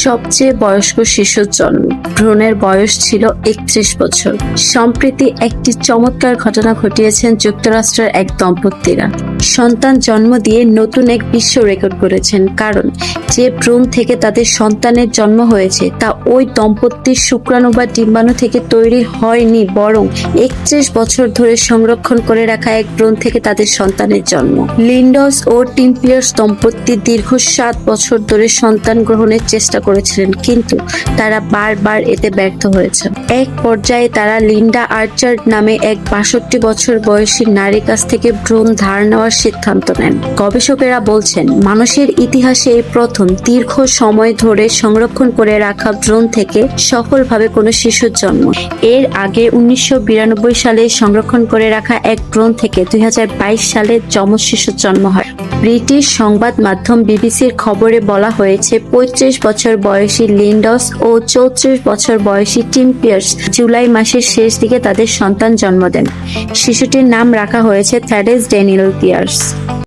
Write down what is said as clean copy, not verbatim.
সবচেয়ে বয়স্ক শিশুর জন্ম। ভ্রূণের বয়স ছিল 31 বছর। সম্প্রতি একটি চমৎকার ঘটনা ঘটিয়েছেন যুক্তরাষ্ট্রের এক দম্পতিরা। সন্তান জন্ম দিয়ে নতুন এক বিশ্ব রেকর্ড করেছেন, কারণ যে ভ্রূণ থেকে তাদের সন্তানের জন্ম হয়েছে তা ওই দম্পতির শুক্রাণু বা ডিম্বাণু থেকে তৈরি হয়নি, বরং 31 বছর ধরে সংরক্ষণ করে রাখা এক ভ্রূণ থেকে তাদের সন্তানের জন্ম। লিন্ডস ও টিম পিয়ার্স দম্পতি দীর্ঘ 7 বছর ধরে সন্তান গ্রহণের চেষ্টা করেছিলেন, কিন্তু তারা বারবার এতে ব্যর্থ হয়েছে। এক পর্যায়ে তারা লিন্ডা আর্চার নামে এক 62 বছর বয়সী নারীর কাছ থেকে ভ্রূণ ধার নেওয়ার সিদ্ধান্ত নেন। গবেষকেরা বলছেন, মানুষের ইতিহাসে এই প্রথম দীর্ঘ সময় ধরে সংরক্ষণ করে রাখা ভ্রূণ থেকে সফলভাবে কোনো শিশুর জন্ম। এর আগে 1992 সালে সংরক্ষণ করে রাখা এক ভ্রূণ থেকে 2022 সালে যমজ শিশুর জন্ম হয়। ব্রিটিশ সংবাদ মাধ্যম বিবিসির খবরে বলা হয়েছে, 35 বছর বয়সী লিন্ডস ও 34 বছর বয়সী টিম পিয়ার্স জুলাই মাসের শেষ দিকে তাদের সন্তান জন্ম দেন। শিশুটির নাম রাখা হয়েছে থ্যাডেস ড্যানিয়েল পিয়ার্স।